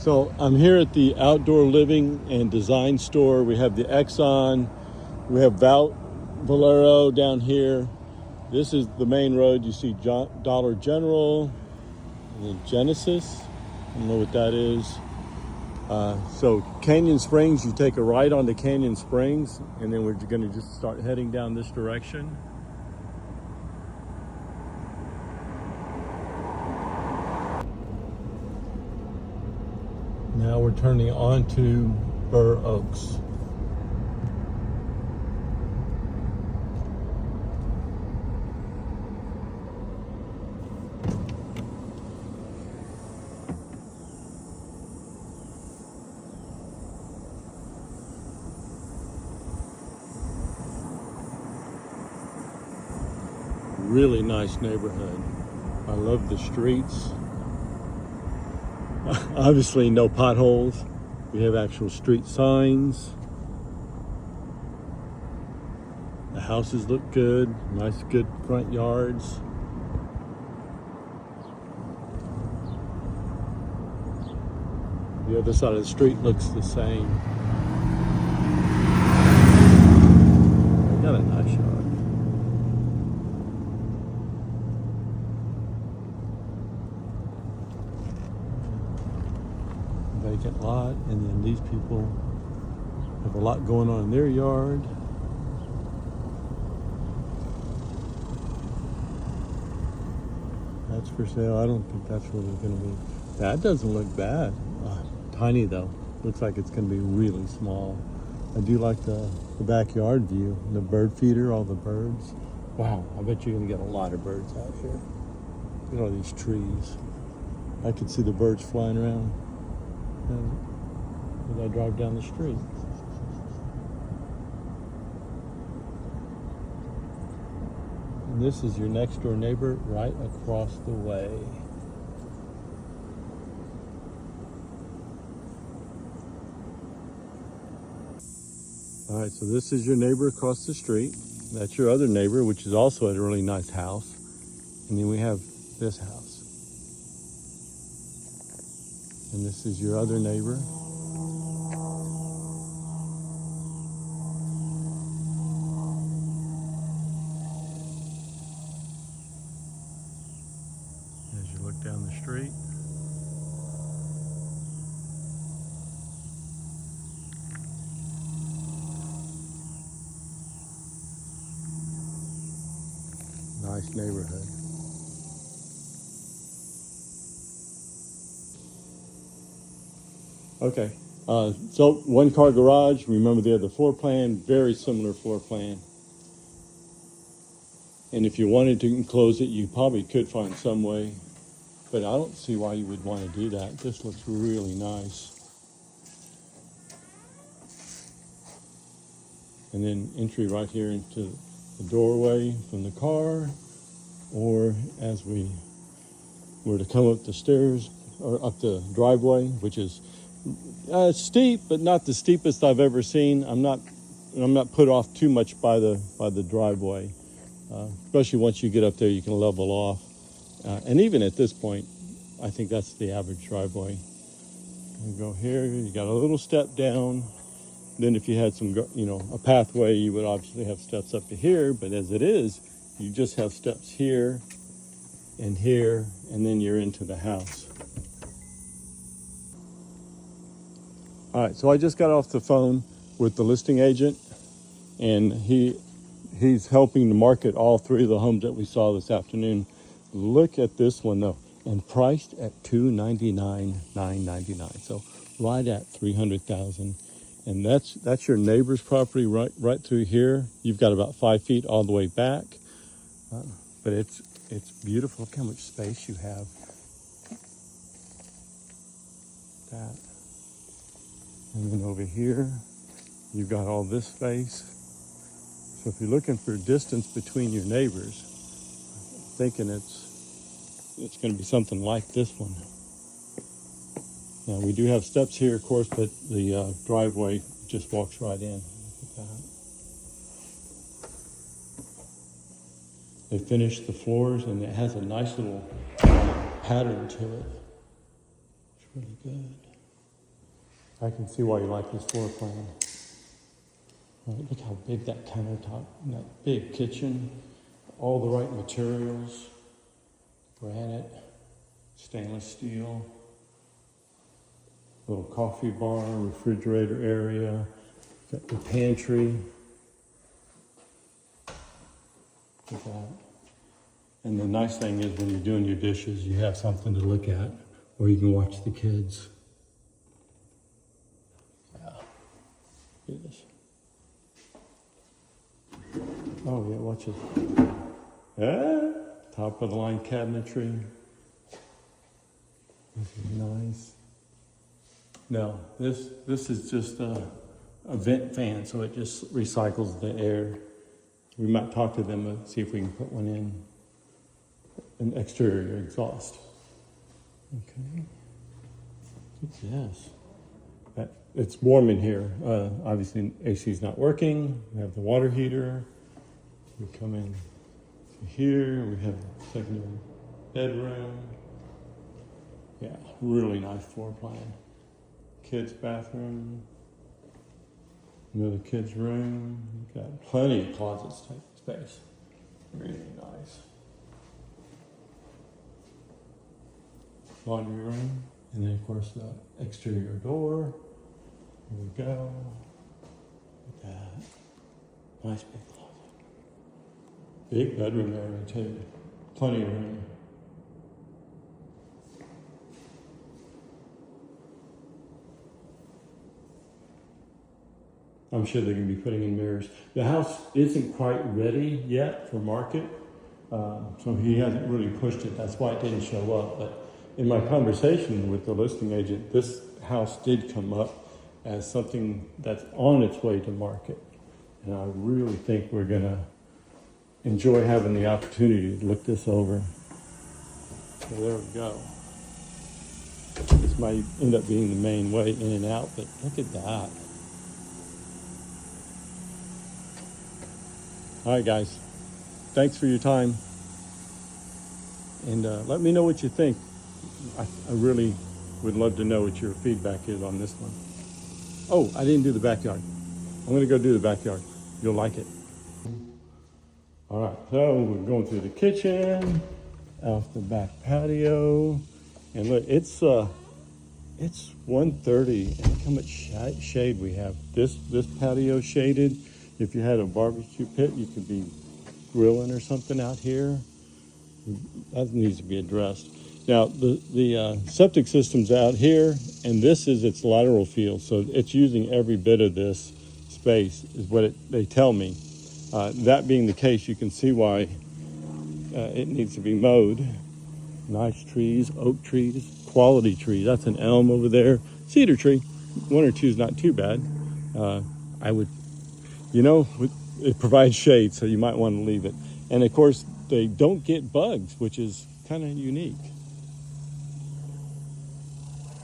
So I'm here at the Outdoor Living and Design store. We have the Exxon, we have Valero down here. This is the main road. You see Dollar General, and then Genesis. I don't know what that is. So Canyon Springs, you take a right onto Canyon Springs, and then we're going to just start heading down this direction. Now we're turning onto Burr Oaks. Really nice neighborhood. I love the streets. Obviously no potholes. We have actual street signs. The houses look good. Nice, good front yards. The other side of the street looks the same. I got a nice yard. Vacant lot, and then these people have a lot going on in their yard. That's for sale. I don't think that's really going to be. That doesn't look bad. Tiny though. Looks like it's going to be really small. I do like the backyard view. The bird feeder, all the birds. Wow, I bet you're going to get a lot of birds out here. Look at all these trees. I could see the birds flying around as I drive down the street. And this is your next door neighbor right across the way. All right, so this is your neighbor across the street. That's your other neighbor, which is also a really nice house. And then we have this house. And this is your other neighbor. As you look down the street. Nice neighborhood. Okay, so one car garage. Remember the other floor plan, very similar floor plan. And if you wanted to enclose it, you probably could find some way, but I don't see why you would want to do that. This looks really nice. And then entry right here into the doorway from the car, or as we were to come up the stairs or up the driveway, which is steep, but not the steepest I've ever seen. I'm not put off too much by the driveway, especially once you get up there, you can level off. And even at this point, I think that's the average driveway. You go here, you got a little step down. Then if you had a pathway, you would obviously have steps up to here. But as it is, you just have steps here, and then you're into the house. All right, so I just got off the phone with the listing agent, and he's helping to market all three of the homes that we saw this afternoon. Look at this one though, and priced at $299,999. So right at $300,000, and that's your neighbor's property right through here. You've got about 5 feet all the way back, but it's beautiful. Look how much space you have. That. And then over here, you've got all this space. So if you're looking for distance between your neighbors, I'm thinking it's going to be something like this one. Now we do have steps here, of course, but the driveway just walks right in. Look at that. They finished the floors, and it has a nice little pattern to it. It's really good. I can see why you like this floor plan. Look how big that countertop, and that big kitchen, all the right materials, granite, stainless steel, little coffee bar, refrigerator area, got the pantry. Look at that. And the nice thing is when you're doing your dishes, you have something to look at, or you can watch the kids. Yeah. Look at this. Oh yeah, watch this. Yeah, top of the line cabinetry. This is nice. No, this is just a vent fan, so it just recycles the air. We might talk to them and see if we can put one in, an exterior exhaust. Okay. What's this? It's warm in here. Obviously, AC is not working. We have the water heater. We come in to here. We have the secondary bedroom. Yeah, really nice floor plan. Kids' bathroom. Another kid's room. We've got plenty of closets type space. Really nice. Laundry room. And then, of course, the exterior door. Here we go. Look at that. Nice big closet. Big bedroom area, too. Plenty of room. I'm sure they're going to be putting in mirrors. The house isn't quite ready yet for market, so he hasn't really pushed it. That's why it didn't show up. But in my conversation with the listing agent, this house did come up as something that's on its way to market. And I really think we're going to enjoy having the opportunity to look this over. So there we go. This might end up being the main way in and out, but look at that. All right, guys. Thanks for your time. And let me know what you think. I really would love to know what your feedback is on this one. Oh, I didn't do the backyard. I'm going to go do the backyard. You'll like it. All right, so we're going through the kitchen, out the back patio. And look, it's 1:30, and look how much shade we have. This patio shaded. If you had a barbecue pit, you could be grilling or something out here. That needs to be addressed. Now, the septic system's out here, and this is its lateral field, so it's using every bit of this space, is what they tell me. That being the case, you can see why it needs to be mowed. Nice trees, oak trees, quality trees. That's an elm over there. Cedar tree. One or two is not too bad. I would... it provides shade, so you might want to leave it. And of course, they don't get bugs, which is kind of unique.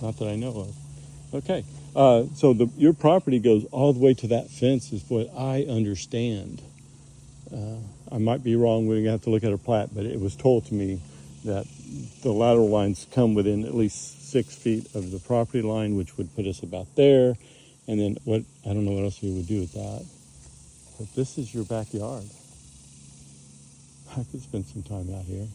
Not that I know of. Okay, so your property goes all the way to that fence is what I understand. I might be wrong. We're going to have to look at a plat, but it was told to me that the lateral lines come within at least 6 feet of the property line, which would put us about there. And then I don't know what else we would do with that. But this is your backyard. I could spend some time out here.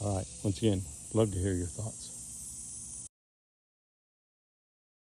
All right, once again, love to hear your thoughts.